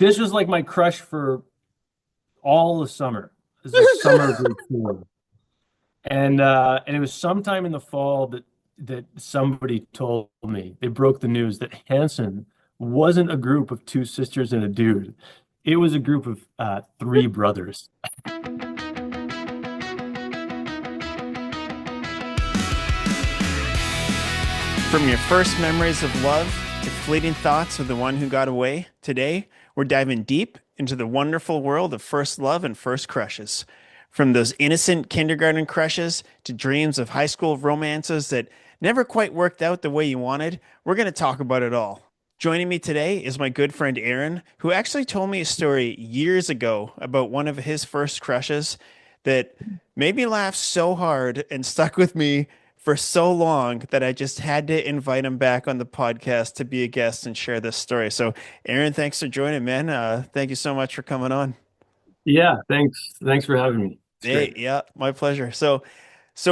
This was like my crush for all the summer. This is the summer of grade four. And it was sometime in the fall that somebody told me, they broke the news that Hanson wasn't a group of two sisters and a dude. It was a group of three brothers. From your first memories of love to fleeting thoughts of the one who got away, today we're diving deep into the wonderful world of first love and first crushes. From those innocent kindergarten crushes to dreams of high school romances that never quite worked out the way you wanted, we're going to talk about it all. Joining me today is my good friend Aaron, who actually told me a story years ago about one of his first crushes that made me laugh so hard and stuck with me for so long that I just had to invite him back on the podcast to be a guest and share this story. So, Aaron, thanks for joining, man. Thank you so much for coming on. Yeah, thanks. Thanks for having me. It's Hey, great. yeah, my pleasure. So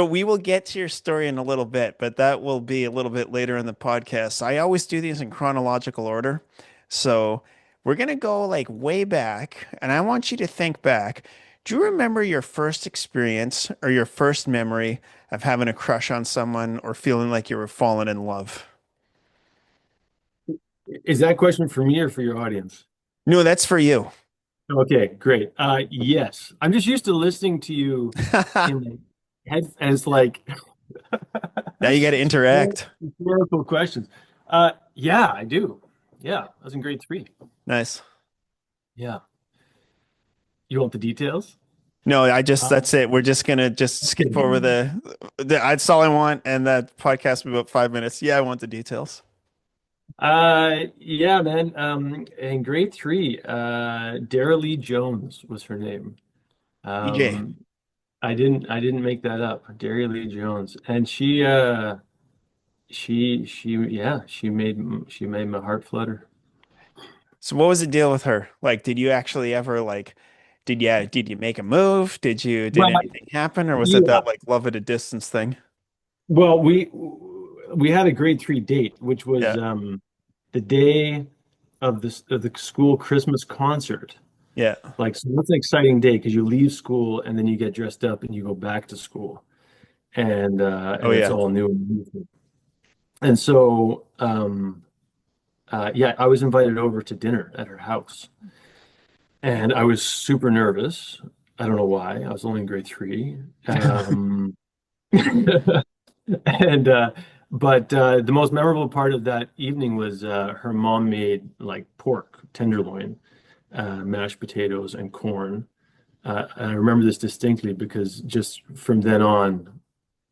we will get to your story in a little bit, but that will be a little bit later in the podcast. I always do these in chronological order. So we're gonna go like way back, and I want you to think back. Do you remember your first experience or your first memory of having a crush on someone or feeling like you were falling in love? Is that question for me or for your audience? No, that's for you. Okay, great. Yes. I'm just used to listening to you in the head as like Now you got to interact. rhetorical questions. Yeah, I do. Yeah, I was in grade three. Nice. Yeah. You want the details? No, Um, that's it. We're just gonna just skip over the that's all I want, and that podcast will be about 5 minutes. Yeah, I want the details. yeah, man. In grade three, Dara Lee Jones was her name. EJ. Um, I didn't make that up. Dara Lee Jones, and she made my heart flutter. So what was the deal with her? Like, did you actually ever like did you make a move? Did Well, anything happen, or was it yeah. that like love at a distance thing? Well, we had a grade three date, which was Yeah. the day of the school Christmas concert. Yeah. Like, so that's an exciting day because you leave school and then you get dressed up and you go back to school, Oh and it's yeah. all new and beautiful. And so, yeah, I was invited over to dinner at her house, and I was super nervous. I don't know why. I was only in grade three. And but the most memorable part of that evening was her mom made like pork tenderloin, mashed potatoes, and corn. And I remember this distinctly because just from then on,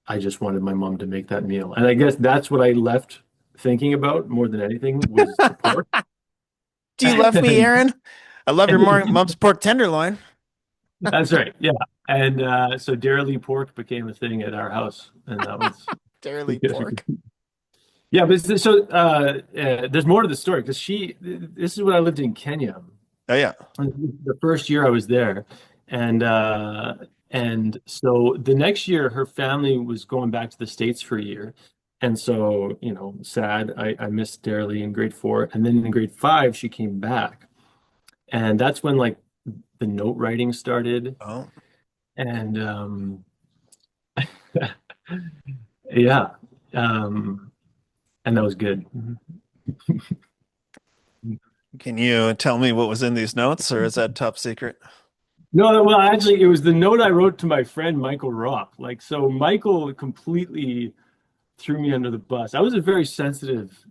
I just wanted my mom to make that meal. And I guess that's what I left thinking about more than anything was the pork. Do you love me, And, Aaron? I love your mom's pork tenderloin. that's right. Yeah. And so Dairy Lee pork became a thing at our house. And that was, Dairy pork. yeah. But there's more to the story because this is when I lived in Kenya. Oh yeah. The first year I was there. And so the next year her family was going back to the States for a year. And so, sad. I missed Dairy Lee in grade four. And then in grade five, she came back. And that's when like the note writing started. Oh. And yeah. Um, and that was good. Can you tell me what was in these notes, or is that top secret? No, well, actually, it was the note I wrote to my friend Michael Rock. Like, so Michael completely threw me under the bus. I was a very sensitive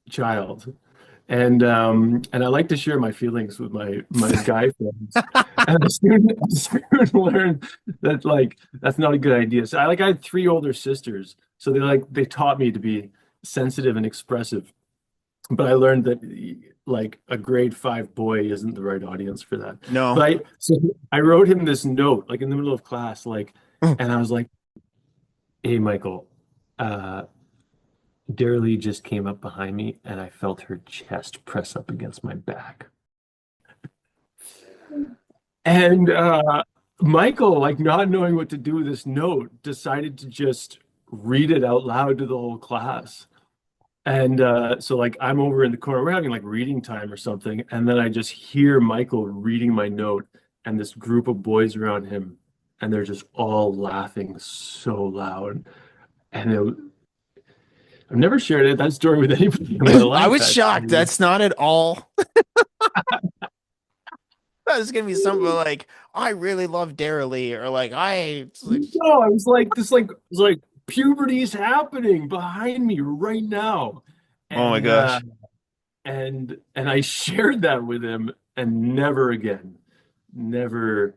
child, and I like to share my feelings with my guy friends. And I soon learned that like that's not a good idea. So I had three older sisters, so they taught me to be sensitive and expressive. But I learned that like a grade five boy isn't the right audience for that. No. So I wrote him this note like in the middle of class, like, and I was like, "Hey, Michael, uh, Dara just came up behind me, and I felt her chest press up against my back." And Michael, like not knowing what to do with this note, decided to just read it out loud to the whole class. And so like I'm over in the corner, we're having like reading time or something, and then I just hear Michael reading my note and this group of boys around him, and they're just all laughing so loud. And I've never shared that story with anybody in my I life, was shocked. actually. That's not at all. That was gonna be something like, I really love Dairy or like I it's like, No, I was like, this like it was like puberty's happening behind me right now. oh my And gosh. and I shared that with him and never again, never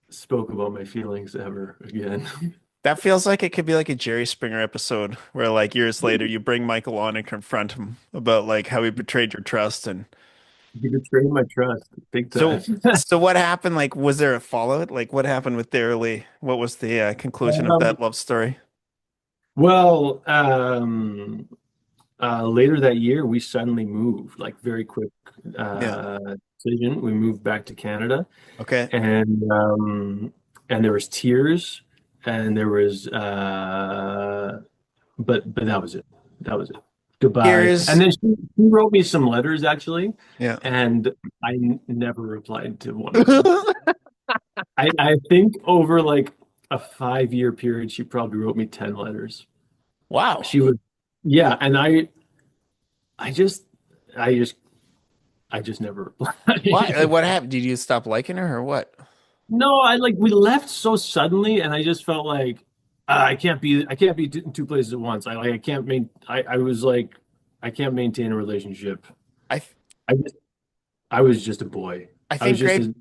spoke about my feelings ever again. That feels like it could be like a Jerry Springer episode where like years later you bring Michael on and confront him about like how he betrayed your trust and He betrayed my trust big time. so what happened? Like was there a fallout? Like what happened with Dairy? What was the conclusion of Um, that love story? well, later that year, we suddenly moved, like very quick Yeah. uh, decision. We moved back to Canada, Okay. and there was tears, and there was, but that was it. That was it. Goodbye. And Here's then she wrote me some letters actually, yeah. and never replied to one of them. I think over like a 5 year period, she probably wrote me 10 letters. Wow. She was, yeah, and I just, I just, I just never Why? Like, replied. what happened? Did you stop liking her or what? No, I like we left so suddenly, and I just felt like I can't be in two places at once. I can't main. I was like, I can't maintain a relationship. I th I just, I was just a boy. I I was think just a,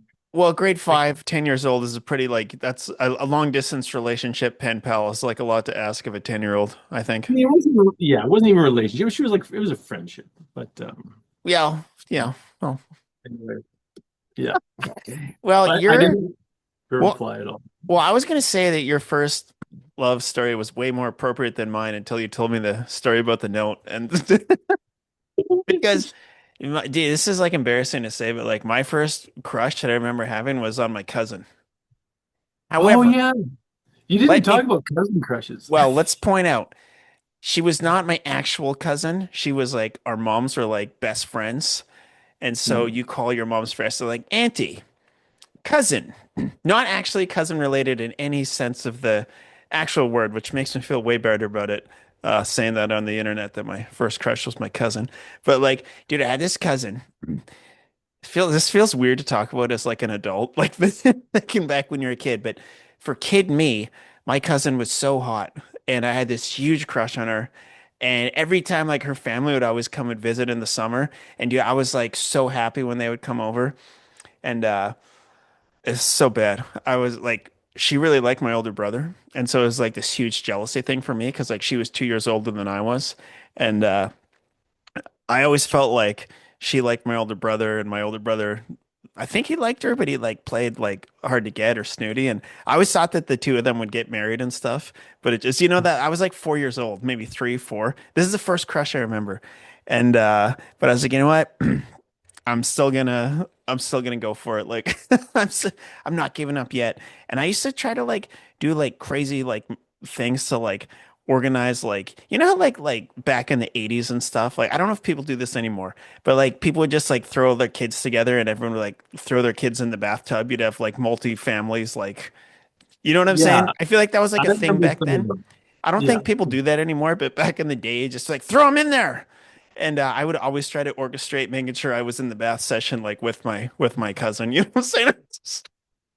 grade five, 10 years old is a pretty like that's a long distance relationship. Pen pal is like a lot to ask of a 10-year-old, I think. it wasn't, yeah, it wasn't even a relationship. She was like, it was a friendship. But Yeah, yeah. Well, anyway, yeah, well, I you're didn't well, reply at all. I was gonna say that your first love story was way more appropriate than mine until you told me the story about the note, and because dude, this is like embarrassing to say, but like my first crush that I remember having was on my cousin. Oh However, yeah, you didn't let talk me about cousin crushes. let's point out she was not my actual cousin. She was like our moms were like best friends. And so Hmm. you call your mom's friend, so like auntie, cousin, not actually cousin related in any sense of the actual word, which makes me feel way better about it. Saying that on the internet that my first crush was my cousin, but like, dude, I had this cousin. This feels weird to talk about as like an adult, like thinking back when you're a kid. But for kid me, my cousin was so hot, and I had this huge crush on her. And every time, like her family would always come and visit in the summer, and dude, I was like so happy when they would come over. And it's so bad. I was like, she really liked my older brother, and so it was like this huge jealousy thing for me because like she was 2 years older than I was, and I always felt like she liked my older brother, and my older brother, I think he liked her, but he like played like hard to get or snooty. And I always thought that the two of them would get married and stuff. But it just, that I was like 4 years old, maybe three, four. This is the first crush I remember. And but I was like, you know what? I'm still gonna go for it. Like I'm not giving up yet. And I used to try to like do like crazy like things to like organize like how like back in the 80s and stuff. Like I don't know if people do this anymore, but like people would just like throw their kids together and everyone would like throw their kids in the bathtub. You'd have like multi families like you know what I'm Yeah, saying? I feel like that was like I a thing remember back some of then. them. I don't Yeah. think people do that anymore, but back in the day, just like throw them in there. And I would always try to orchestrate making sure I was in the bath session like with my cousin. You know what I'm saying?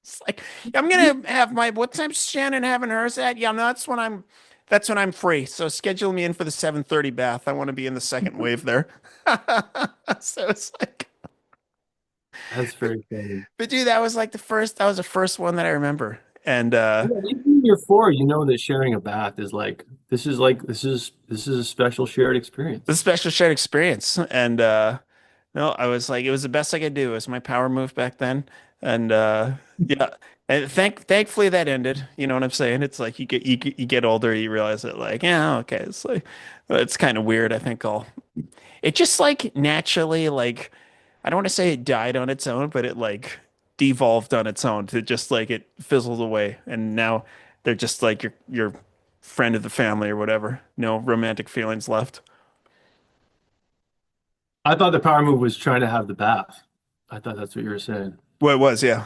It's like I'm gonna have my what time's Shannon having hers at? Yeah, no, that's when I'm free. So schedule me in for the 7:30 bath. I want to be in the second wave there. So it's like, That's very funny. but dude, that was the first one that I remember. And Yeah, even when you're four, you know that sharing a bath is this is a special shared the experience. special shared experience. And no, I was like, it was the best I could do. It was my power move back then. And yeah, and thankfully that ended. You know what I'm saying? It's like you get older, you realize that like, yeah, okay, it's like it's kind of weird. I think I'll it just like naturally like I don't want to say it died on its own, but it like devolved on its own to just like it fizzled away. And now they're just like your friend of the family or whatever. No romantic feelings left. I thought the power move was trying to have the bath. I thought that's what you were saying. Well, it was, yeah.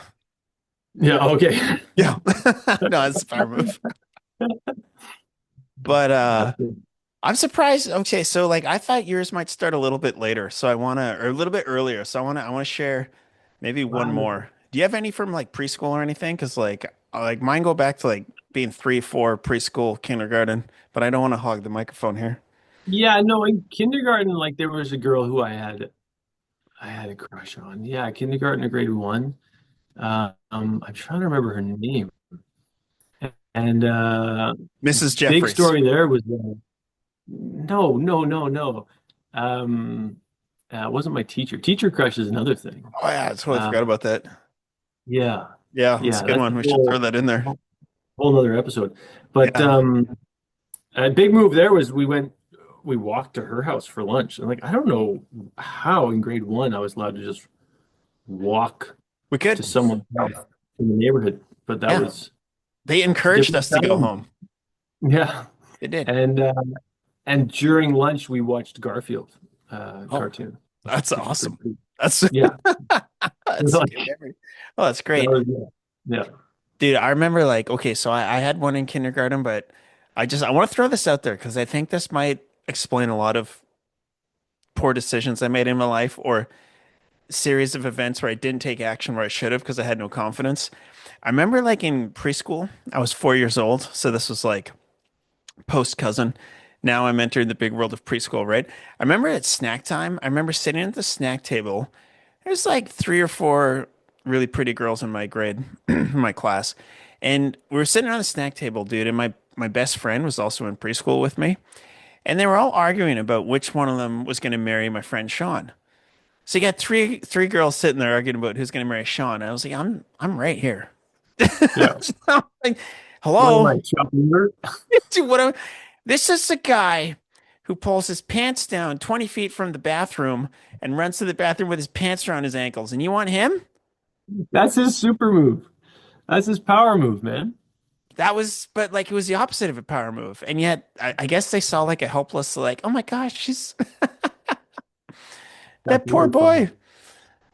Yeah, okay. Yeah. No, it's a power move. But I'm surprised. Okay, so like I thought yours might start a little bit later, so I wanna or a little bit earlier. So I wanna share maybe one Wow. more. Do you have any from like preschool or anything? Because like mine go back to like being 3, 4, preschool, kindergarten, but I don't want to hog the microphone here. Yeah, no, in kindergarten, like there was a girl who I had a crush on. Yeah, kindergarten to grade one. I'm trying to remember her name. And Mrs. big Jeffries. story there was no, no, no, no. Um, it wasn't my teacher. Teacher crush is another thing. Oh yeah, I totally Uh, forgot about that. yeah, Yeah, that's yeah, a good that's one. We should throw that in there. whole nother episode. But Yeah. a big move there was we walked to her house for lunch. And like I don't know how in grade one I was allowed to just walk We to could. someone's house in the neighborhood, but that Yeah. was They it's a encouraged different us to go time. home. Yeah, They did. and during lunch we watched Garfield Oh, cartoon, that's which was pretty awesome. cool. That's Yeah, that's a good like, memory. Oh, that's that great. was yeah. Dude, I remember like, okay, so I had one in kindergarten, but I want to throw this out there because I think this might explain a lot of poor decisions I made in my life or series of events where I didn't take action where I should have because I had no confidence. I remember like in preschool, I was 4 years old. So this was like post cousin. Now I'm entering the big world of preschool, right? I remember at snack time, I remember sitting at the snack table. There's like 3 or 4 really pretty girls in my grade, in my class. And we were sitting on the snack table, dude, and my best friend was also in preschool with me. And they were all arguing about which one of them was going to marry my friend Sean. So you got three girls sitting there arguing about who's going to marry Sean. And I was like, I'm right here. Yeah. I'm like, What am hello, I, Chuck Weaver? dude, what am, this is a guy who pulls his pants down 20 feet from the bathroom and runs to the bathroom with his pants around his ankles. And you want him? That's his super move. That's his power move, man. That was, but like it was the opposite of a power move. And yet, I guess they saw like a helpless, like, oh my gosh, she's That's that poor really funny. boy.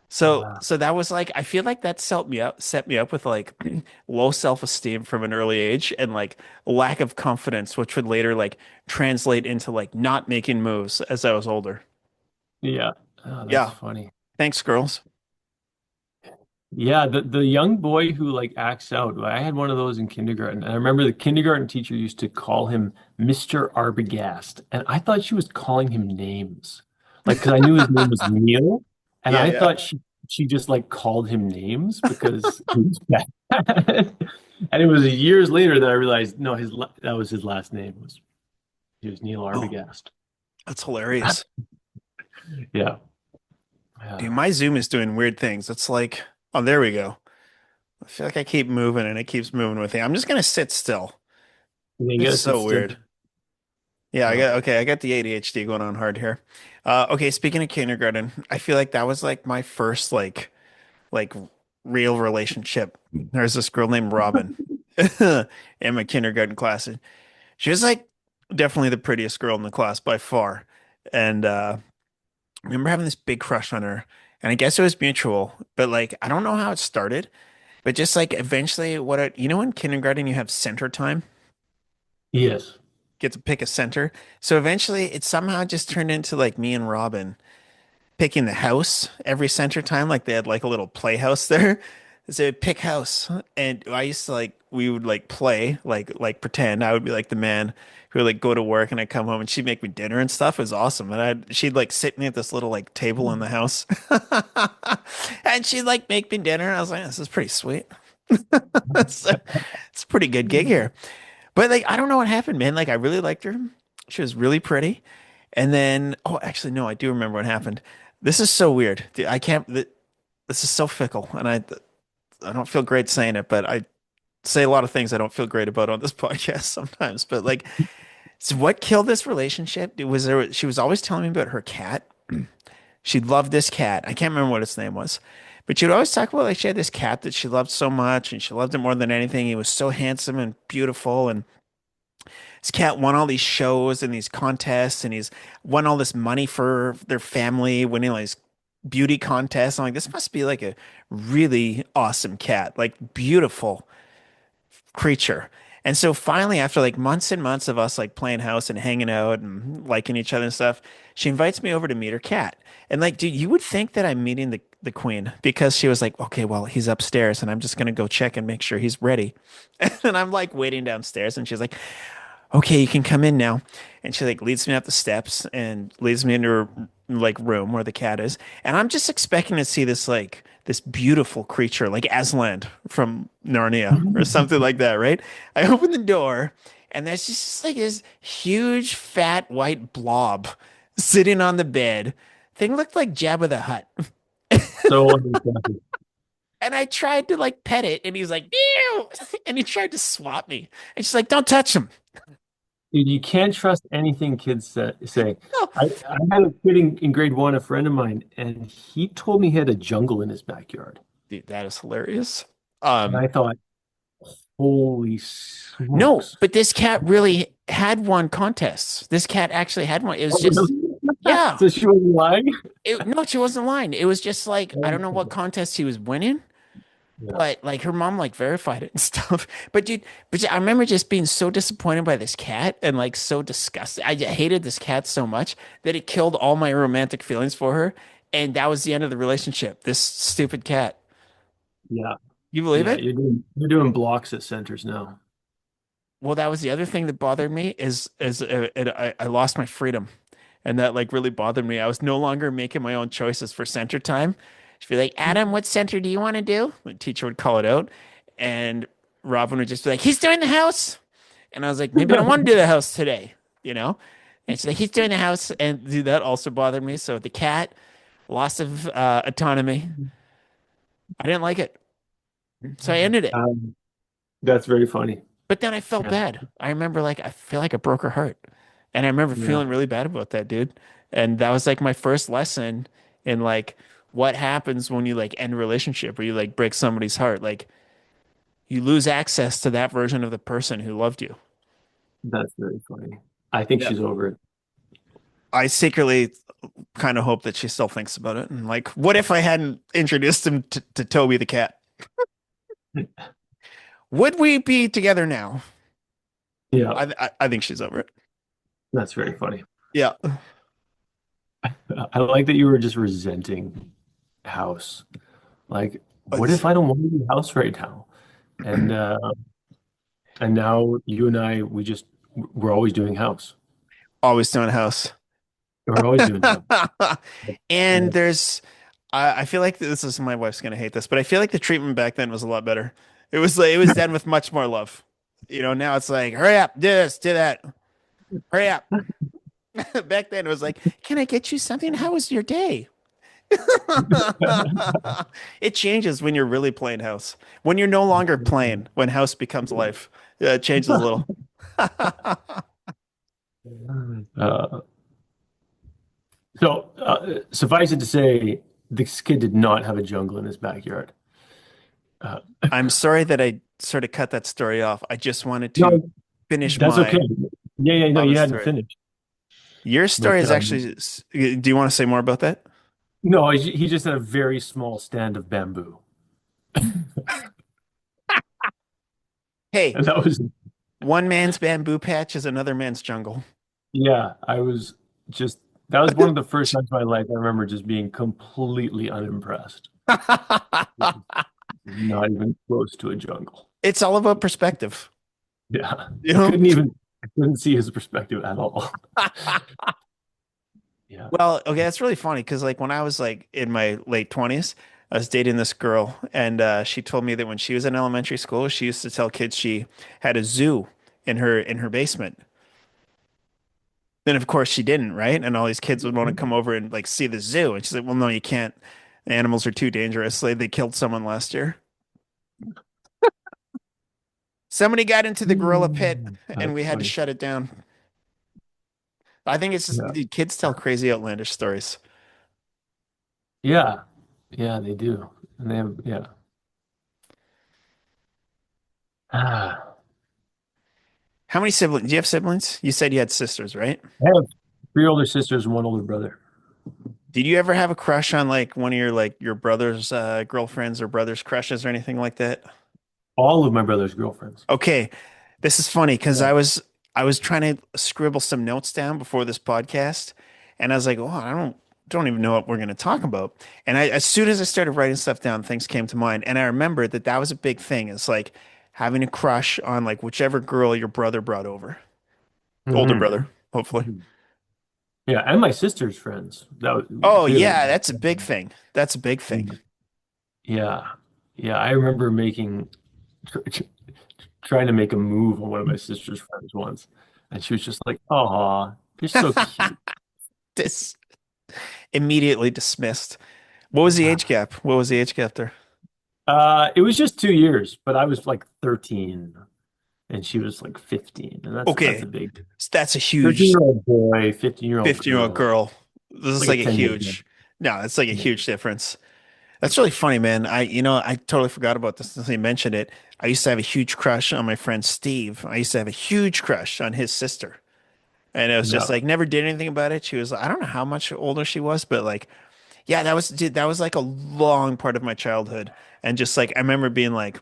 So, Wow. so that was like, I feel like that set me up with like low self-esteem from an early age and like lack of confidence, which would later like translate into like not making moves as I was older. Yeah. Oh, that's Yeah. funny. Thanks, girls. Yeah, the young boy who like acts out. I had one of those in kindergarten. And I remember the kindergarten teacher used to call him Mr. Arbogast. And I thought she was calling him names. Like, because I knew his name was Neil. And Yeah, I yeah. thought she just like called him names because he was bad. And it was years later that I realized no, that was his last name was he was Neil Oh, Arbogast. that's hilarious. Yeah. Dude, Yeah. my Zoom is doing weird things. It's like, oh, there we go. I feel like I keep moving and it keeps moving with me. I'm just gonna sit still. You It's guess it's so still weird. Yeah, yeah. I got the ADHD going on hard here. Okay, speaking of kindergarten, I feel like that was like my first like real relationship. There's this girl named Robin in my kindergarten class. And she was like definitely the prettiest girl in the class by far. And I remember having this big crush on her. And I guess it was mutual, but like I don't know how it started, but just like eventually you know in kindergarten you have center time, Yes. get to pick a center. So eventually it somehow just turned into like me and Robin picking the house every center time. Like they had like a little playhouse there. So they'd pick house. And I used to like we would like play, like pretend. I would be like the man who would like go to work and I'd come home and she'd make me dinner and stuff. It was awesome. And she'd like sit me at this little like table in the house. And she'd like make me dinner. And I was like, this is pretty sweet. It's a pretty good gig here. But like I don't know what happened, man. Like I really liked her. She was really pretty. And then, oh, actually, no, I do remember what happened. This is so weird. Dude, I can't. This is so fickle, and I don't feel great saying it, but I say a lot of things I don't feel great about on this podcast sometimes. But like, so what killed this relationship? It was there. She was always telling me about her cat. She loved this cat. I can't remember what its name was, but she would always talk about like she had this cat that she loved so much, and she loved it more than anything. He was so handsome and beautiful, and This cat won all these shows and these contests, and he's won all this money for their family, winning all these beauty contests. I'm like, this must be like a really awesome cat, like beautiful creature. And so finally, after like months and months of us like playing house and hanging out and liking each other and stuff, she invites me over to meet her cat. And like, dude, you would think that I'm meeting the queen because she was like, okay, well, he's upstairs and I'm just gonna go check and make sure he's ready. And I'm like waiting downstairs and she's like, okay, you can come in now. And she like leads me up the steps and leads me into her like room where the cat is. And I'm just expecting to see this like this beautiful creature like Aslan from Narnia or something like that, right? I open the door and there's just like this huge fat white blob sitting on the bed. Thing looked like Jabba the Hutt. So unexpected. And I tried to like pet it and he was like, meow. And he tried to swat me. And she's like, don't touch him. Dude, you can't trust anything kids say. No. I had a kid in grade one, a friend of mine, and he told me he had a jungle in his backyard. Dude, that is hilarious. And Um, I thought, holy no, smokes. but this cat really had won contests. This cat actually had one. It was Oh, just, really? yeah. So she wasn't lying? No, she wasn't lying. It was just like, I don't know what contest he was winning, Yeah, but like her mom like verified it and stuff. But dude, I remember just being so disappointed by this cat and like so disgusted. I hated this cat so much that it killed all my romantic feelings for her. And that was the end of the relationship. This stupid cat. yeah, You believe yeah. it? You're doing blocks at centers now. Well, that was the other thing that bothered me I lost my freedom, and that like really bothered me. I was no longer making my own choices for center time. She'd be like, "Adam, what center do you want to do?" The teacher would call it out, and Robin would just be like, "He's doing the house," and I was like, "Maybe I don't want to do the house today," you know. And she's like, "He's doing the house," and dude, that also bothered me. So the cat, loss of autonomy, I didn't like it, so I ended it. Um, that's very funny. But then I felt Yeah, bad. I remember like I feel like I broke her heart. And I remember yeah, feeling really bad about that, dude. And that was like my first lesson in like what happens when you like end a relationship or you like break somebody's heart. Like you lose access to that version of the person who loved you. that's very funny. I think Yeah. she's over it. I secretly kind of hope that she still thinks about it. And like, what if I hadn't introduced him to Toby the cat? Would we be together now? Yeah, I think she's over it. that's very funny. Yeah. I like that you were just resenting house. Like, what if I don't want to do house right now? And now you and I, we're always doing house. Always doing house. We're always doing house. And Yeah. there's, I feel like this is my wife's gonna hate this, but I feel like the treatment back then was a lot better. It was like it was done with much more love. You know, now it's like, hurry up, do this, do that, hurry up. Back then it was like, can I get you something? How was your day? It changes when you're really playing house. When you're no longer playing, when house becomes life, it changes a little. Uh, so suffice it to say, this kid did not have a jungle in his backyard. Uh, I'm sorry that I sort of cut that story off. I just wanted to no, finish that's okay. my Yeah, yeah, no, love you hadn't story. finished. Your story But is actually, do you want to say more about that? no, he just had a very small stand of bamboo, Hey, and that was one man's bamboo patch is another man's jungle. yeah. I was just that was one of the first times in my life I remember just being completely unimpressed. This is not even close to a jungle. It's all about perspective, Yeah, you know? I couldn't see his perspective at all. Yeah. Well, okay, that's really funny because like when I was like in my late 20s, I was dating this girl and she told me that when she was in elementary school, she used to tell kids she had a zoo in her basement. Then of course she didn't, right? And all these kids would want to come over and like see the zoo. And she's like, "Well, no, you can't. The animals are too dangerous. They killed someone last year." Somebody got into the gorilla pit and That's we had to funny. shut it down. I think it's just Yeah. dude, kids tell crazy outlandish stories. Yeah. Yeah, they do. And they have, yeah. Ah. How many siblings? Do you have siblings? You said you had sisters, right? I have three older sisters and one older brother. Did you ever have a crush on like one of your brother's girlfriends or brother's crushes or anything like that? All of my brother's girlfriends. Okay, this is funny because Yeah. I was trying to scribble some notes down before this podcast, and I was like, oh, I don't even know what we're going to talk about. And as soon as I started writing stuff down, things came to mind, and I remembered that that was a big thing. It's like having a crush on like whichever girl your brother brought over, older Hmm. brother, hopefully. Yeah, and my sister's friends. Oh She has a, yeah, that's a big thing. That's a big thing. yeah, yeah. I remember tr tr- trying to make a move on one of my sister's friends once, and she was just like, "Oh, you're so cute." This immediately dismissed. What was the age gap? What was the age gap there? It was just 2 years, but I was like 13 and she was like 15, and that's a Okay, big so that's a 13 huge year old boy, 15-year-old 15-year-old girl. girl. This is Like a like a 10 year difference. huge, no, it's like a Yeah. huge difference. That's really funny, man. I totally forgot about this until you mentioned it. I used to have a huge crush on my friend Steve. I used to have a huge crush on his sister. And it was just Yeah. like never did anything about it. She was, I don't know how much older she was, but like, yeah, that was like a long part of my childhood. And just like, I remember being like,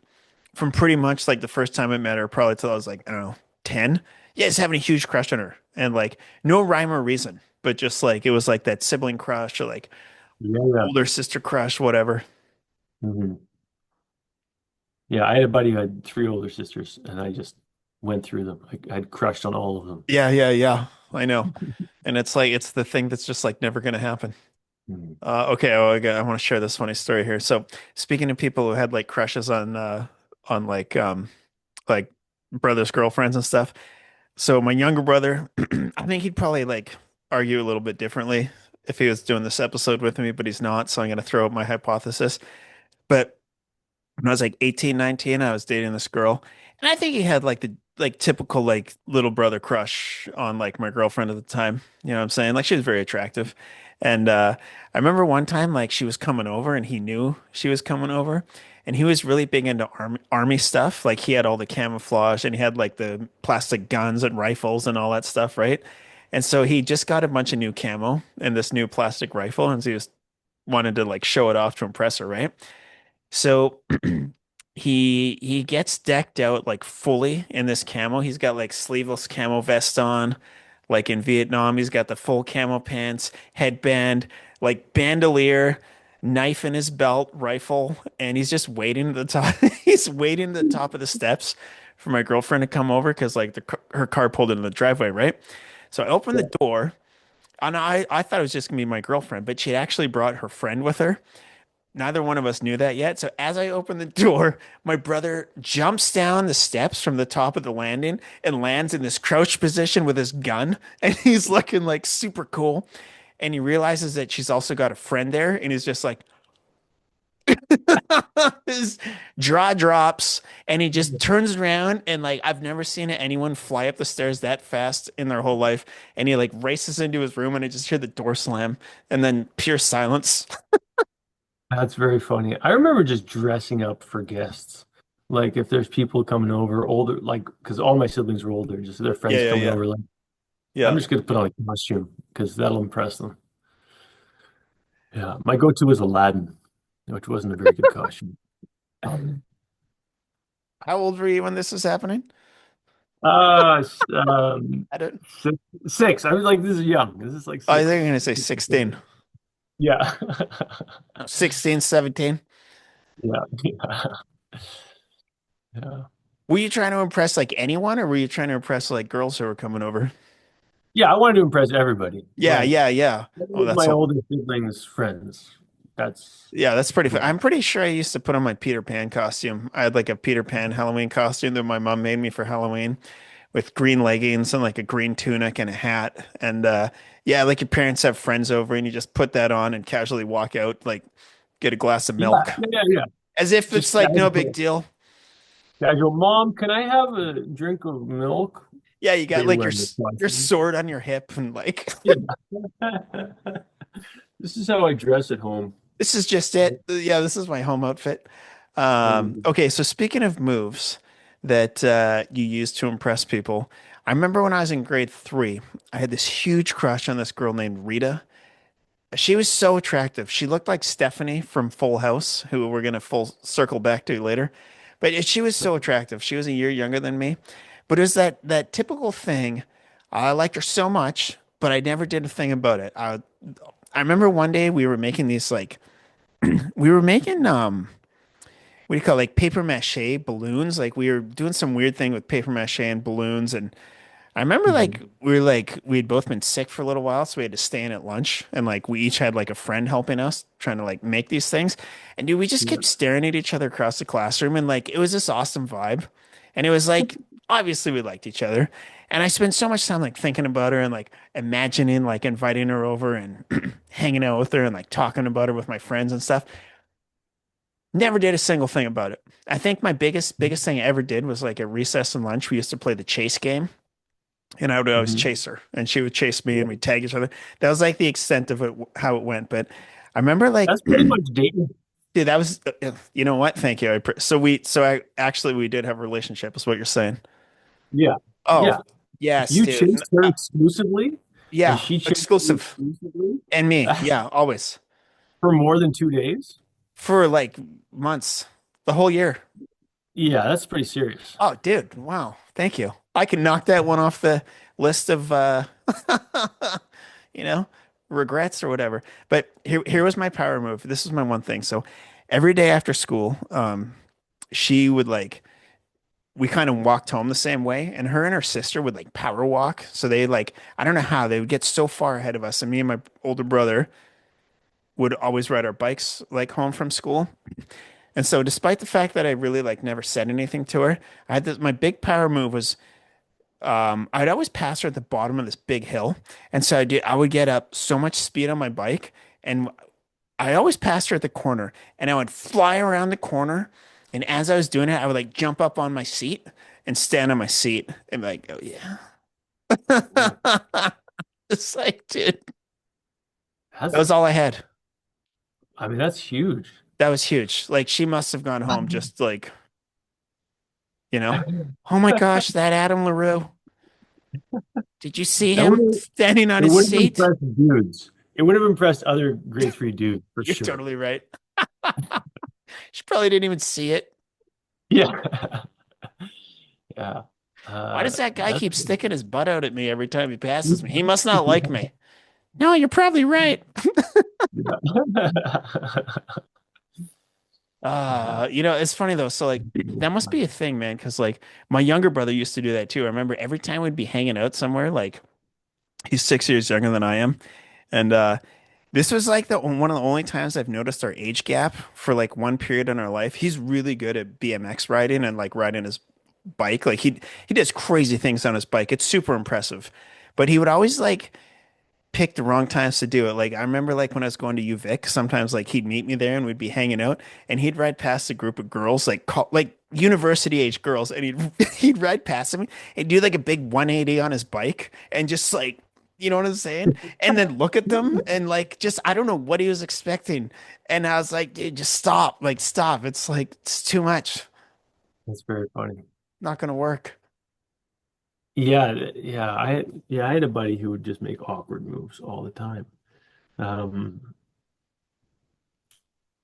from pretty much like the first time I met her, probably till I was like, I don't know, 10. Yeah, just having a huge crush on her. And like, no rhyme or reason, but just like, it was like that sibling crush or like Yeah. Yeah. older sister crush, whatever. Mhm. Yeah, I had a buddy who had three older sisters, and I just went through them. I had crushed on all of them. Yeah, yeah, yeah. I know. And it's like it's the thing that's just like never gonna happen. Mhm. Okay, I want to share this funny story here. So speaking of people who had like crushes on like brothers' girlfriends and stuff. So my younger brother, I think he'd probably like argue a little bit differently if he was doing this episode with me, but he's not. So I'm gonna throw out my hypothesis. But when I was like 18, 19, I was dating this girl. And I think he had like the like typical like little brother crush on like my girlfriend at the time. You know what I'm saying? Like she was very attractive. And I remember one time like she was coming over and he knew she was coming over. And he was really big into army stuff. Like he had all the camouflage and he had like the plastic guns and rifles and all that stuff, right? And so he just got a bunch of new camo and this new plastic rifle, and so he was wanted to like show it off to impress her, right? So he gets decked out like fully in this camo. He's got like sleeveless camo vest on, like in Vietnam. He's got the full camo pants, headband, like bandolier, knife in his belt, rifle, and he's just waiting at the top. He's waiting at the top of the steps for my girlfriend to come over because like her car pulled into the driveway, right? So I opened the door, and I thought it was just gonna be my girlfriend, but she had actually brought her friend with her. Neither one of us knew that yet. So as I open the door, my brother jumps down the steps from the top of the landing and lands in this crouch position with his gun. And he's looking like super cool. And he realizes that she's also got a friend there. And he's just like, his jaw drops. And he just turns around. And like, I've never seen anyone fly up the stairs that fast in their whole life. And he like races into his room. And I just hear the door slam. And then pure silence. That's very funny. I remember just dressing up for guests. Like if there's people coming over, older, like because all my siblings were older, just their Yeah, friends yeah, coming yeah. over, like I'm Yeah. just gonna put on a costume because that'll impress them. Yeah, my go-to was Aladdin, which wasn't a very good costume. How old were you when this was happening? Uh, s- um, I don't. six, six. I was like, this is young. This is like I think I'm six. gonna say 16. Yeah. 16, 17. Yeah. Yeah. Yeah. Were you trying to impress like anyone or were you trying to impress like girls who were coming over? Yeah, I wanted to impress everybody. Yeah, yeah, yeah. Oh, that's My all. older siblings' friends. That's Yeah, that's pretty fun. yeah. I'm pretty sure I used to put on my Peter Pan costume. I had like a Peter Pan Halloween costume that my mom made me for Halloween with green leggings and like a green tunic and a hat. And yeah, like your parents have friends over and you just put that on and casually walk out, like get a glass of Yeah, milk yeah, yeah. as if Just it's like no big casual. deal. Casual. Mom, can I have a drink of milk? Yeah, you got They like wear the your costume. sword on your hip and like Yeah. This is how I dress at home. this is just it. Yeah, this is my home outfit. Okay, so speaking of moves, that you use to impress people. I remember when I was in grade three, I had this huge crush on this girl named Rita. She was so attractive. She looked like Stephanie from Full House, who we're gonna full circle back to later. But she was so attractive. She was a year younger than me. But it was that typical thing. I liked her so much, but I never did a thing about it. I remember one day we were making these like we were making what do you call it, like paper mache balloons? Like we were doing some weird thing with paper mache and balloons, and I remember like Mhm. we'd both been sick for a little while, so we had to stay in at lunch, and like we each had like a friend helping us trying to like make these things, and dude, we just Yeah. kept staring at each other across the classroom, and like it was this awesome vibe, and it was like obviously we liked each other, and I spent so much time like thinking about her and like imagining like inviting her over and hanging out with her and like talking about her with my friends and stuff. Never did a single thing about it. I think my biggest thing I ever did was like at recess and lunch, we used to play the chase game, and I would always Mhm. chase her, and she would chase me, Yeah. and we'd tag each other. That was like the extent of it, how it went. But I remember like, That's pretty much dating. dude, that was, you know what? Thank you. We did have a relationship, is what you're saying. Yeah. Oh, Yeah. yes, You dude. chased her exclusively, and Yeah, she chased you exclusive. exclusively And me. Yeah, always. for more than 2 days. For like months, the whole year. Yeah, that's pretty serious. Oh, dude. Wow. Thank you. I can knock that one off the list of you know, regrets or whatever. But here was my power move. This was my one thing. So every day after school, she would like we kind of walked home the same way, and her sister would like power walk. So they like I don't know how they would get so far ahead of us, and me and my older brother would always ride our bikes like home from school. And so despite the fact that I really like never said anything to her, I had this my big power move was I'd always pass her at the bottom of this big hill. And so I would get up so much speed on my bike, and I always passed her at the corner, and I would fly around the corner. And as I was doing it, I would like jump up on my seat and stand on my seat and be like, oh yeah. Wow. It's like, dude, that That's, was all I had. I mean, that's huge. That was huge. Like she must have gone home just like, oh my gosh, that Adam LaRue. Did you see That would him have, standing on it his would have seat? impressed dudes. It would have impressed other grade three dudes for You're sure. totally right. She probably didn't even see it. Yeah. Yeah. Why does that guy That's keep sticking his butt out at me every time he passes me? He must not like me. No, you're probably right. yeah. Yeah. It's funny though. So like that must be a thing, man, because like my younger brother used to do that too. I remember every time we'd be hanging out somewhere, like he's 6 years younger than I am. And this was like the one of the only times I've noticed our age gap for like one period in our life. He's really good at BMX riding and like riding his bike. Like he does crazy things on his bike. It's super impressive. But he would always like pick the wrong times to do it. Like I remember like when I was going to UVic, sometimes like he'd meet me there and we'd be hanging out and he'd ride past a group of girls like university age girls and he'd he'd ride past me and do like a big 180 on his bike and just like you know what I'm saying? And then look at them and like just I don't know what he was expecting. And I was like, dude, just stop. Like stop. It's like it's too much. That's very funny. Not gonna work. I had a buddy who would just make awkward moves all the time. Um,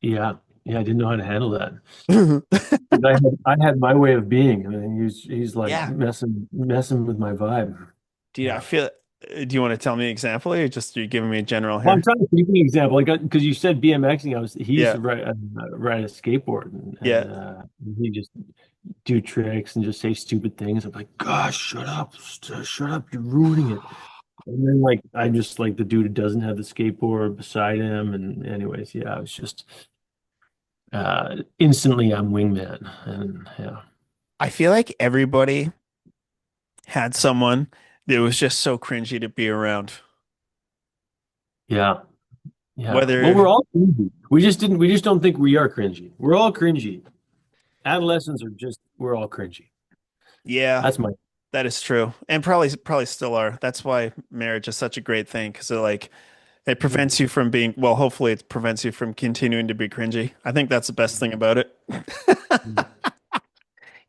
yeah, yeah, I didn't know how to handle that. I had my way of being, and then he's like Yeah. messing with my vibe. Dude, I Yeah. feel do you want to tell me an example or just you're giving me a general Well, I'm here? trying to think of an example, like because you said BMXing, he used Yeah. to ride a skateboard, and, Yeah. he just do tricks and just say stupid things. I'm like, gosh, shut up, you're ruining it. And then like I'm just like the dude who doesn't have the skateboard beside him, and anyways, yeah, I was just instantly I'm wingman, and yeah, I feel like everybody had someone that was just so cringy to be around. yeah, yeah. Well, Whether, we're all cringy. We just don't think we are cringy. We're all cringy. Adolescents are just we're all cringy. yeah, That's my that is true. And probably still are. That's why marriage is such a great thing because it prevents you from being, well, hopefully it prevents you from continuing to be cringy. I think that's the best thing about it.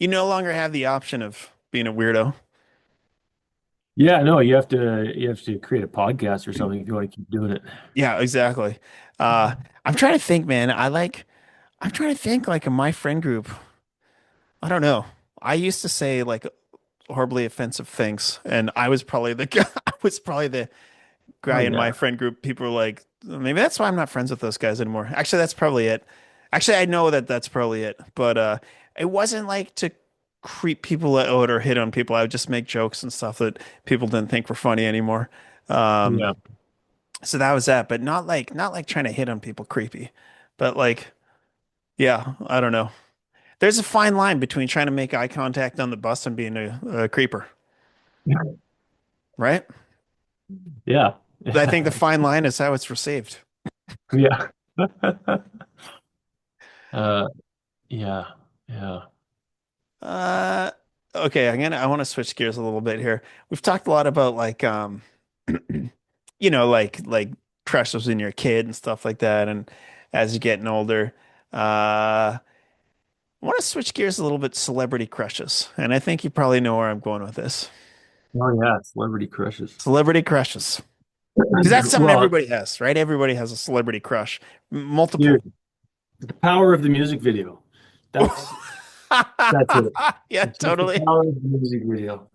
You no longer have the option of being a weirdo. Yeah, no, you have to create a podcast or something if you want to keep doing it. Yeah, exactly. Uh, I'm trying to think, man. I'm trying to think like in my friend group. I don't know. I used to say like horribly offensive things, and I was probably the guy, I was probably the Oh guy in my yeah. friend group. People were like, maybe that's why I'm not friends with those guys anymore. Actually, that's probably it. Actually, I know that that's probably it. But it wasn't like to creep people out or hit on people. I would just make jokes and stuff that people didn't think were funny anymore. Um, Yeah. so that was that, but not like trying to hit on people creepy. But like, yeah, I don't know. There's a fine line between trying to make eye contact on the bus and being a creeper, right? Yeah. I think the Yeah. fine line is how it's received. Yeah. Uh, yeah. Yeah. Uh, okay, I want to switch gears a little bit here. We've talked a lot about like like crushes when you're a kid and stuff like that, and as you're getting older. I want to switch gears a little bit, celebrity crushes, and I think you probably know where I'm going with this. Oh yeah, celebrity crushes. Celebrity crushes, because that's something Well, everybody has, right? Everybody has a celebrity crush, multiple. dude, the power of the music video. That's that's it. Yeah, It's just the totally. power of the music video.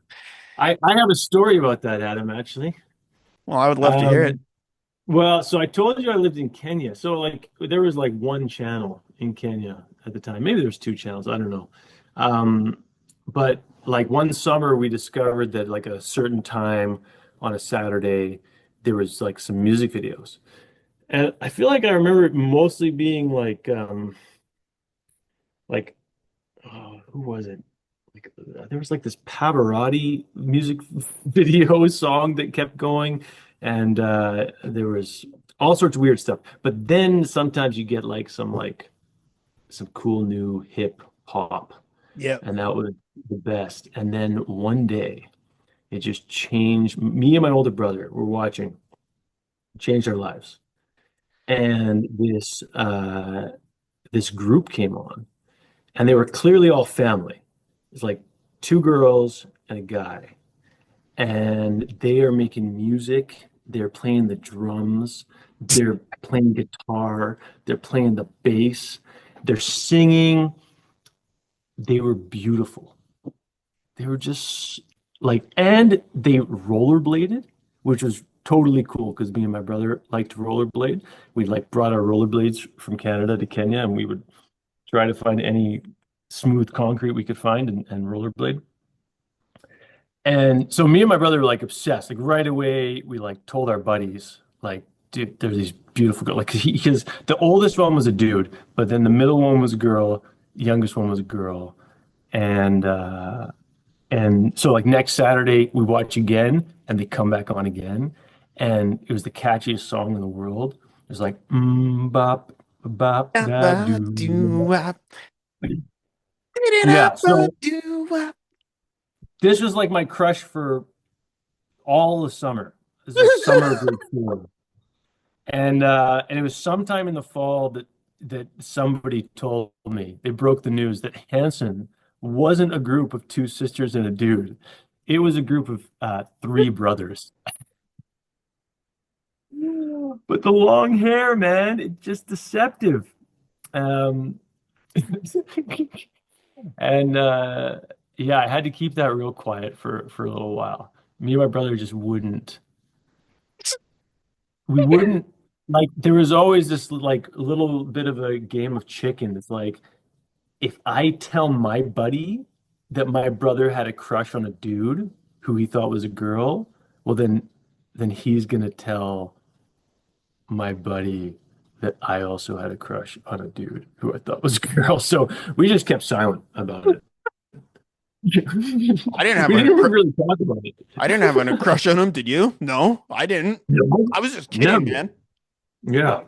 I have a story about that, Adam, actually. Well, I would love to hear it. Um, well, so I told you I lived in Kenya. So like there was like one channel in Kenya at the time. Maybe there was two channels, I don't know. But like one summer we discovered that like a certain time on a Saturday there was like some music videos. And I feel like I remember it mostly being like oh, who was it? Like there was like this Pavarotti music video song that kept going, and there was all sorts of weird stuff. But then sometimes you get like some cool new hip hop, Yep. and that was the best. And then one day it just changed. Me and my older brother were watching, changed our lives, and this group came on and they were clearly all family. It's like two girls and a guy, and they are making music. They're playing the drums. They're playing guitar. They're playing the bass. They're singing. They were beautiful. They were just like, and they rollerbladed, which was totally cool because me and my brother liked to rollerblade. We like brought our rollerblades from Canada to Kenya, and we would try to find any smooth concrete we could find and rollerblade. And so me and my brother were like obsessed. Like right away, we like told our buddies, like, dude, there's these beautiful girls. Like, because the oldest one was a dude, but then the middle one was a girl, the youngest one was a girl, and so like next Saturday we watch again, and they come back on again, and it was the catchiest song in the world. It was like bop bop da doo. Yeah, so this was like my crush for all the summer. This is like summer of grade four. And it was sometime in the fall that somebody told me, they broke the news that Hanson wasn't a group of two sisters and a dude. It was a group of three brothers. But the long hair, man, it's just deceptive. Um, and yeah, I had to keep that real quiet for a little while. Me and my brother just wouldn't. We wouldn't like. There was always this like little bit of a game of chicken. It's like if I tell my buddy that my brother had a crush on a dude who he thought was a girl, well then he's gonna tell my buddy that I also had a crush on a dude who I thought was a girl. So we just kept silent about it. I didn't We have a didn't cr really talk about it. I didn't have a crush on him. Did you? No, I didn't. No, I was just kidding, never. man. Yeah.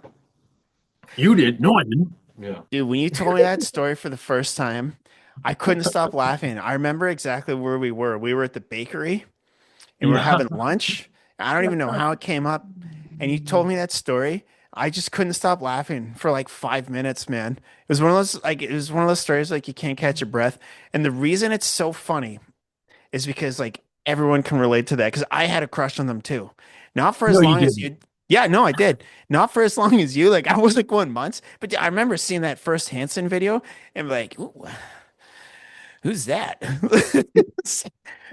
You did. No, I didn't. Yeah. Dude, when you told me that story for the first time, I couldn't stop laughing. I remember exactly where we were. We were at the bakery and we were Yeah. having lunch. I don't even know how it came up. And you told me that story. I just couldn't stop laughing for like 5 minutes, man. It was one of those stories like you can't catch your breath. And the reason it's so funny is because like everyone can relate to that because I had a crush on them too. Not for No, as you long as didn't. you. Yeah, no, I did. Not for as long as you. Like I wasn't going months, but I remember seeing that first Hanson video and like, "Ooh, who's that?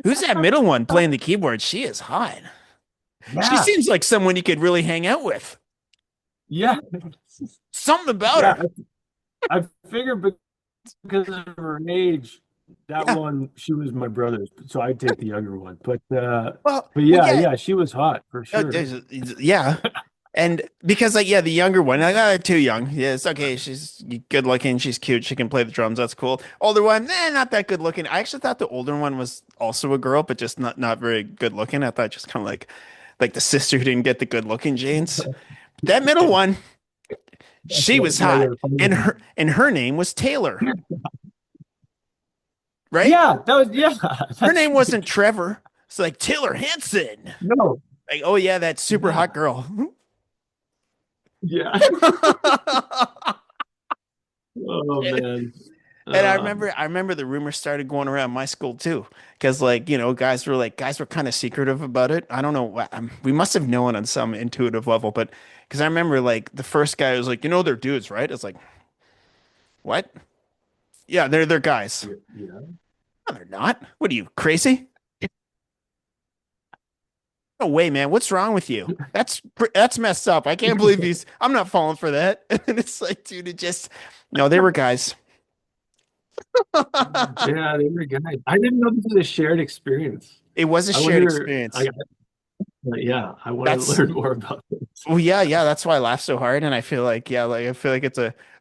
Who's that middle one playing the keyboard? She is hot. She Yeah, seems like someone you could really hang out with. yeah, Something about yeah. her." I figured because of her age, that Yeah. one she was my brother's, so I'd take the younger one. But Well, yeah, yeah. yeah, she was hot for sure. Yeah. And because like yeah, the younger one, like too young. Yeah, it's okay. She's good looking. She's cute. She can play the drums. That's cool. Older one, not that good looking. I actually thought the older one was also a girl, but just not very good looking. I thought just kind of like the sister who didn't get the good looking genes. That middle one, she was Yeah, hot, you're and funny. her name was Taylor, right? Yeah, that was yeah. Her That's name wasn't Trevor. It's like Taylor Hanson. no, Like, oh yeah, that super yeah, hot girl. yeah. Oh man. And Uh, I remember the rumors started going around my school too, because guys were kind of secretive about it. I don't know what we must have known on some intuitive level, but because I remember like the first guy was like, they're dudes, right? It's like, what? Yeah, they're guys. yeah, yeah. No, they're not. What are you crazy? No way, man. What's wrong with you? That's messed up. I can't believe he's. I'm not falling for that. And it's like, dude, it just no, they were guys. Yeah, they were guys. I didn't know this was a shared experience. It was a I shared wonder. experience. Yeah, I want to That's learn more about this. Well, yeah. That's why I laugh so hard, and I feel like, I feel like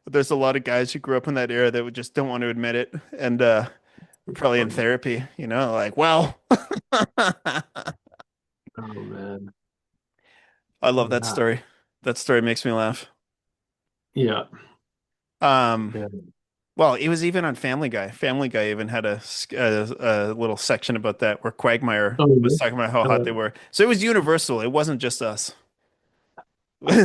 there's a lot of guys who grew up in that era that would just don't want to admit it, and probably in Funny. therapy, like, well, Oh man. I love that Yeah. story. That story makes me laugh. Yeah. Um, Yeah. well, it was even on Family Guy. Family Guy even had a little section about that where Quagmire Oh, was yeah. talking about how hot they Uh, were. So it was universal. It wasn't just us. this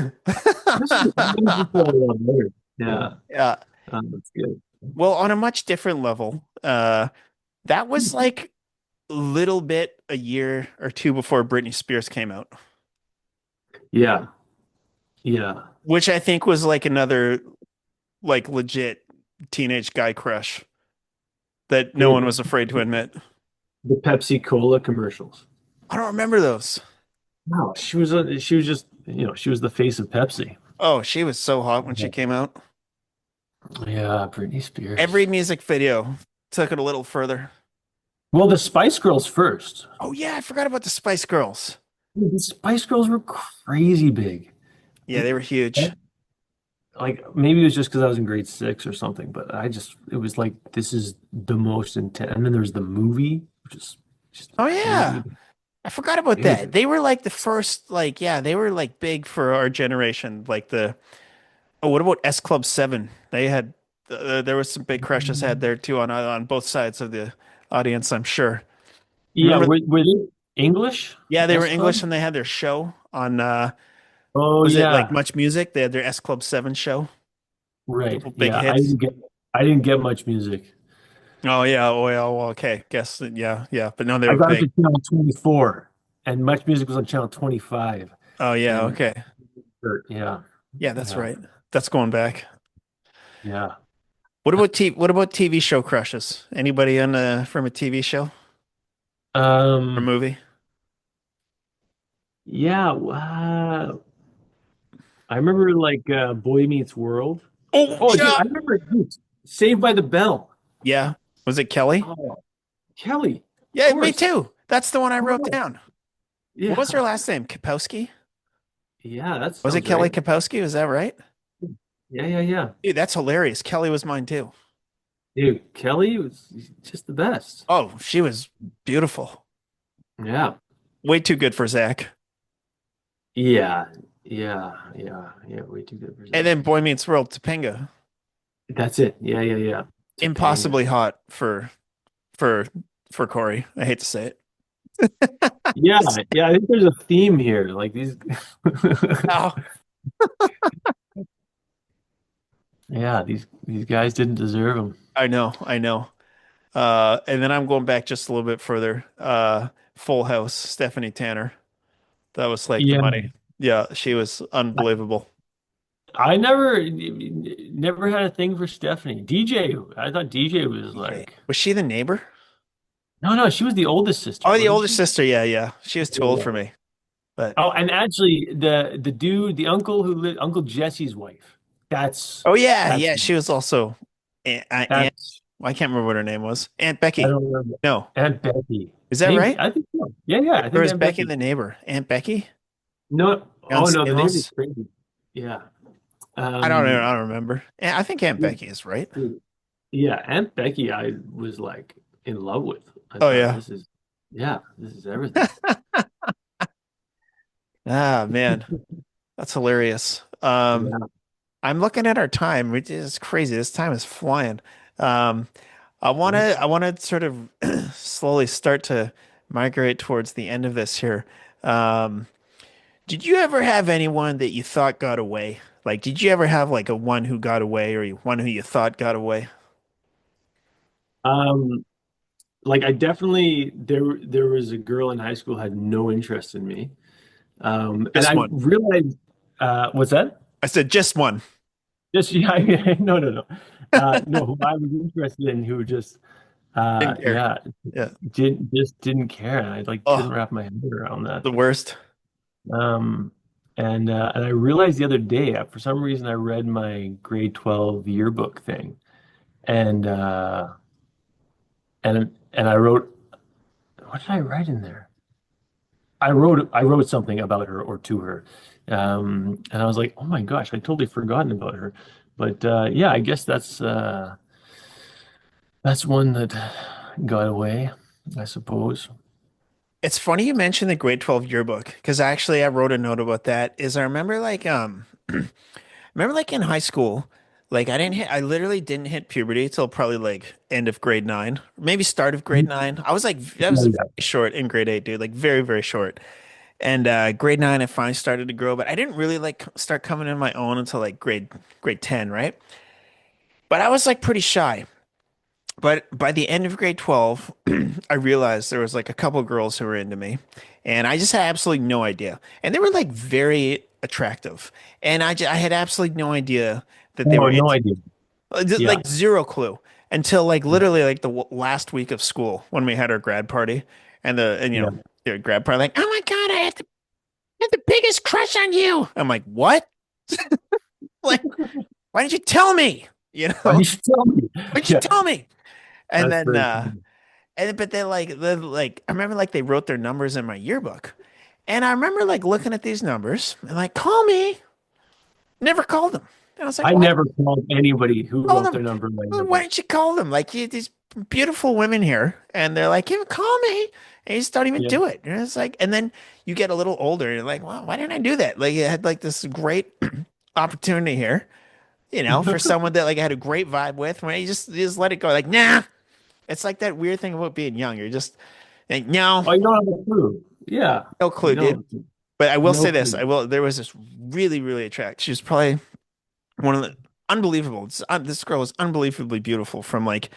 is just a lot better. Yeah. Yeah. That's good. Well, on a much different level, that was like little bit a year or two before Britney Spears came out, Yeah. Yeah. which I think was like another like legit teenage guy crush that no one Dude, was afraid to admit. the Pepsi Cola commercials. I don't remember those. No, she was just, she was the face of Pepsi. Oh, she was so hot when she came out. Yeah, Britney Spears. Every music video took it a little further. Well, the Spice Girls first. Oh yeah, I forgot about the Spice Girls. Dude, the Spice Girls were crazy big. Yeah, they were huge. Like maybe it was just because I was in grade six or something, but it was like this is the most intense. And then there's the movie, which is just Oh crazy yeah. I forgot about that. big. They were like the first, like, yeah, they were like big for our generation. Like what about S Club 7? They had, there was some big crushes had there too on both sides of the audience, I'm sure. Yeah, Remember? were they English? Yeah, they were S English Club? and they had their show on, Oh was it like yeah, Much Music? They had their S Club 7 show. right. Couple big Yeah, hits. I didn't get much music. Oh yeah, oh yeah, well, okay. Guess that, yeah, yeah. But no, they I were got big. into channel 24, and much music was on channel 25. Oh yeah, And okay. yeah, Yeah, that's yeah, right. That's going back. yeah. What about TV show crushes? Anybody on from a TV show or Um, movie? yeah. I remember like Boy Meets World. Oh, Oh, dude, yeah. I remember dude, Saved by the Bell. Yeah. Was it Kelly? Oh, Kelly, of Yeah, me course. too. That's the one I wrote Oh, down. What was her yeah, last name? Kapowski? yeah, that Was it sounds Kelly right. Kapowski? Was that right? Yeah, yeah, yeah. Dude, that's hilarious. Kelly was mine too. Dude, Kelly was just the best. Oh, she was beautiful. Yeah, Way too good for Zach. yeah, yeah, yeah, yeah. Way too good for And Zach. then Boy Meets World, Topanga. That's it. Yeah, yeah, yeah. Topanga. Impossibly hot for for Corey. I hate to say it. Yeah, yeah. I think there's a theme here. Like these. Oh. Yeah, these guys didn't deserve them. I know, I know. And then I'm going back just a little bit further. Full House, Stephanie Tanner. That was like the Yeah, money. Yeah, she was unbelievable. I never had a thing for Stephanie. DJ, I thought DJ was DJ. like, Was she the neighbor? no, no, she was the oldest sister, Oh, the wasn't older she? sister. Yeah, yeah. She was too old Yeah. for me. But Oh, and actually, the dude, the uncle who lived, Uncle Jesse's wife. That's oh yeah, that's yeah. She was also Aunt. that's I can't remember what her name was. Aunt I Becky. don't remember. No, Aunt Becky. is that Maybe right? I think so. Yeah, yeah, I Or think is Aunt Becky Becky. the neighbor? Aunt Becky No, on oh no, the name is Stamos? crazy. Yeah. I don't know. Um, I don't remember. I think Aunt Becky is right. yeah, Aunt Becky, I was like in love with. I Oh thought yeah. this is, yeah, this is everything. Ah man, that's hilarious. Yeah. I'm looking at our time, which is crazy. This time is flying. Um, I wanna sort of slowly start to migrate towards the end of this here. Um, did you ever have anyone that you thought got away? Like, did you ever have like a one who got away or one who you thought got away? Um, like I definitely there was a girl in high school who had no interest in me. And Just I one. realized, what's that? I said just one. Just yeah, no, no, no, no. Who I was interested in, who just, Didn't care. yeah, Yeah. didn't care, and I like couldn't Oh, wrap my head around that. the worst. Um, and I realized the other day, for some reason, I read my grade 12 yearbook thing, and and I wrote, what did I write in there? I wrote something about her or to her, and I was like, oh my gosh, I totally forgotten about her. But yeah, I guess that's one that got away, I suppose. It's funny you mentioned the grade 12 yearbook because actually I wrote a note about that. Is I remember like remember like in high school, like I literally didn't hit puberty till probably like end of grade 9, maybe start of grade 9. I was very short in grade 8, dude, like very, very short. And grade 9 I finally started to grow, but I didn't really like start coming in my own until like grade 10, right? But I was like pretty shy. But by the end of grade 12, I realized there was like a couple girls who were into me, and I just had absolutely no idea. And they were like very attractive, and I had absolutely no idea that they Oh, were no into idea. just, Yeah. like zero clue until like literally like the last week of school when we had our grad party and Yeah. the grad party like, oh my God, I have the biggest crush on you. I'm like, what? Like, why didn't you tell me? You Why know, did you tell me? why didn't you Yeah, tell me? And that's then very funny. and but they I remember like they wrote their numbers in my yearbook. And I remember like looking at these numbers and like, call me. Never called them. And I was like, I why never called anybody who call wrote them? their number in my Why yearbook. didn't you call them? Like these beautiful women here. And they're like, yeah, call me. And you just don't even Yeah. do it. And it's like, and then you get a little older and you're like, well, why didn't I do that? Like you had like this great opportunity here, for someone that like I had a great vibe with, when you just let it go. Like, nah. It's like that weird thing about being young. You're just like, no, Oh, you don't have a clue. Yeah. no You clue, dude. don't. But I will No say this. clue. I will. There was this really, really attractive. She was probably one of the unbelievable. This girl was unbelievably beautiful from like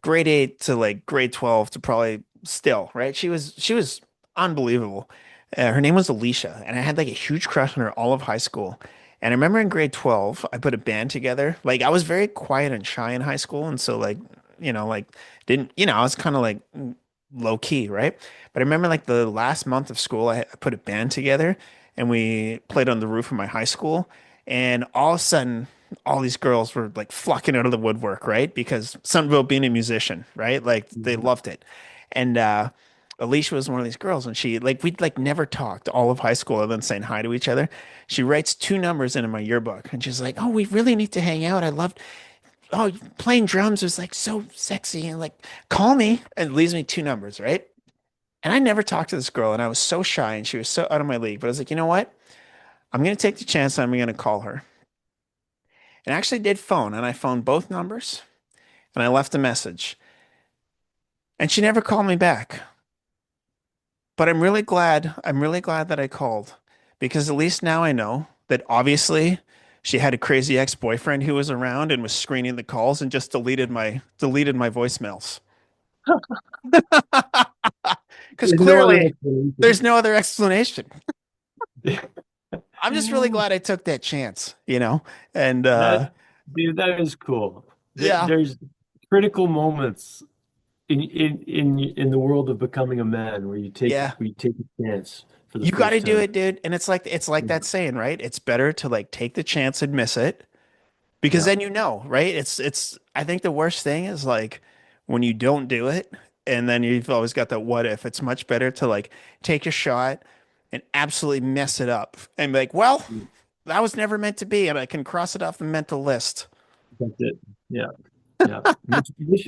grade 8 to like grade 12 to probably still, right? She was unbelievable. Her name was Alicia, and I had like a huge crush on her all of high school. And I remember in grade 12, I put a band together. Like I was very quiet and shy in high school, and so like, like didn't, I was kind of like low key, right? But I remember like the last month of school, I put a band together and we played on the roof of my high school. And all of a sudden, all these girls were like flocking out of the woodwork, right? Because something about being a musician, right? Like they Mhm. loved it. And Alicia was one of these girls, and she like we'd like never talked all of high school other than saying hi to each other. She writes two numbers into my yearbook, and she's like, "Oh, we really need to hang out. I loved playing drums was like so sexy, and like call me." And leaves me two numbers, right? And I never talked to this girl, and I was so shy, and she was so out of my league. But I was like, you know what? I'm gonna take the chance, and I'm gonna call her. And I actually did phone, and I phoned both numbers, and I left a message. And she never called me back. But I'm really glad that I called because at least now I know. that obviously she had a crazy ex-boyfriend who was around and was screening the calls and just deleted my voicemails. Because There's no other clearly explanation. there's no other explanation. I'm just really glad I took that chance, you know? And That, dude, that is cool. yeah, There's critical moments in the world of becoming a man yeah. where you take a chance for the You got to first do time. it, dude. And it's like that saying, right? It's better to like take the chance and miss it because Yeah. then you know, right? It's I think the worst thing is like when you don't do it and then you've always got that what if. It's much better to like take a shot and absolutely mess it up and be like, well, that was never meant to be, and I can cross it off the mental list. That's it. Yeah. Yeah.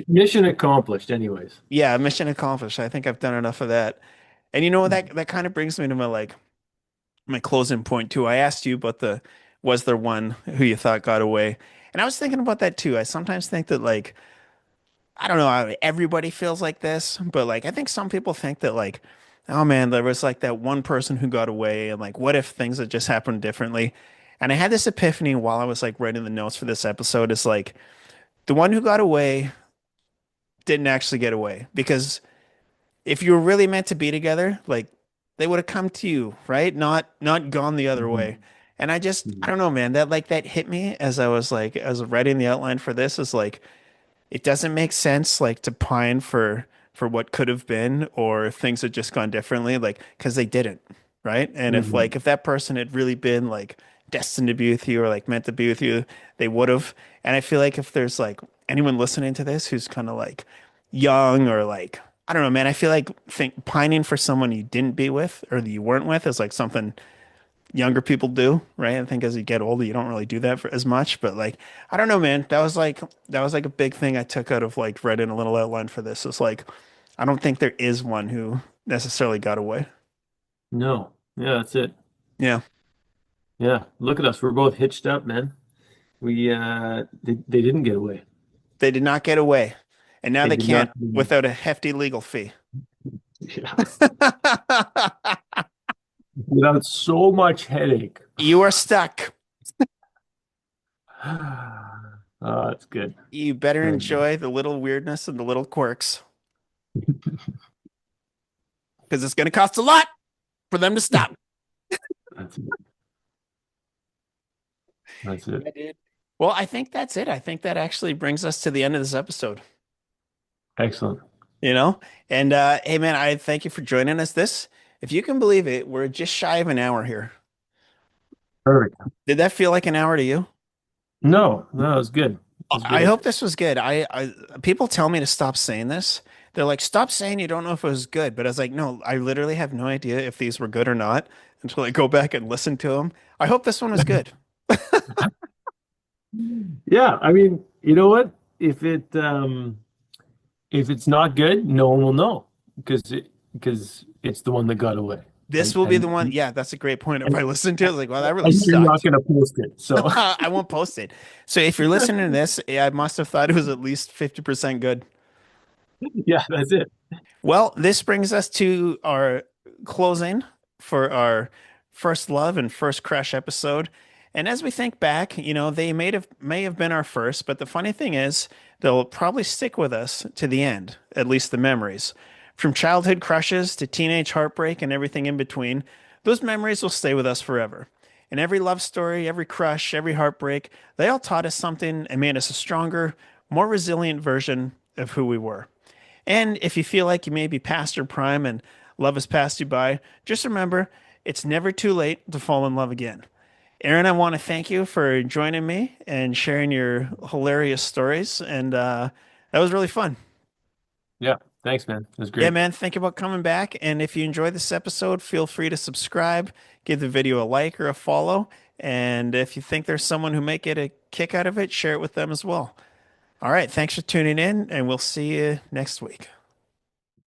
Mission accomplished, anyways. Yeah, mission accomplished. I think I've done enough of that. And you know what, that kind of brings me to my closing point too. I asked you about the was there one who you thought got away? And I was thinking about that too. I sometimes think that like I don't know how everybody feels like this, but like I think some people think that like, oh man, there was like that one person who got away, and like what if things had just happened differently? And I had this epiphany while I was like writing the notes for this episode. Is like the one who got away didn't actually get away because if you were really meant to be together, like they would have come to you, right? Not gone the other way. Mhm. And I Mhm. don't know, man, that hit me as I was writing the outline for this is like it doesn't make sense like to pine for what could have been or things had just gone differently, like because they didn't, right? And Mhm. if that person had really been like destined to be with you or like meant to be with you, they would have. And I feel like if there's like anyone listening to this who's kind of like young or like I don't know, man, I feel like pining for someone you didn't be with or that you weren't with is like something younger people do, right? I think as you get older, you don't really do that for as much, but like, I don't know, man. That was like a big thing I took out of like writing a little outline for this. It's like, I don't think there is one who necessarily got away. No. Yeah, that's it. Yeah, Yeah. Look at us. We're both hitched up, man. They didn't get away. they did not get away, and now They they did not. can't without a hefty legal fee. Yeah. Without so much headache. You are stuck. Oh, that's good. You better Very good. enjoy the little weirdness and the little quirks because it's going to cost a lot for them to stop. That's it. That's it. Yeah, dude. Well, I think that's it. I think that actually brings us to the end of this episode. Excellent. you know? And hey man, I thank you for joining us. If you can believe it, we're just shy of an hour here. Perfect. Did that feel like an hour to you? No, no, it was good. It was I great. hope this was good. People tell me to stop saying this. They're like, stop saying you don't know if it was good. But I was like, no, I literally have no idea if these were good or not until I go back and listen to them. I hope this one was good. Yeah, I mean, you know what? If it's not good, no one will know because it's the one that got away. This And will be and the one. Yeah, that's a great point. If and, I listen to it, I was like, well, that really and you're not sucked. going to post it. So I won't post it. So if you're listening to this, I must have thought it was at least 50% good. yeah, that's it. Well, this brings us to our closing for our first love and first crush episode. And as we think back, they may have been our first, but the funny thing is, they'll probably stick with us to the end, at least the memories. From childhood crushes to teenage heartbreak and everything in between, those memories will stay with us forever. And every love story, every crush, every heartbreak, they all taught us something and made us a stronger, more resilient version of who we were. And if you feel like you may be past your prime and love has passed you by, just remember it's never too late to fall in love again. Aaron, I want to thank you for joining me and sharing your hilarious stories. And that was really fun. Yeah, thanks, man. It was Yeah, great. man, think about coming back. And if you enjoyed this episode, feel free to subscribe, give the video a like or a follow. And if you think there's someone who might get a kick out of it, share it with them as well. All right, thanks for tuning in, and we'll see you next week.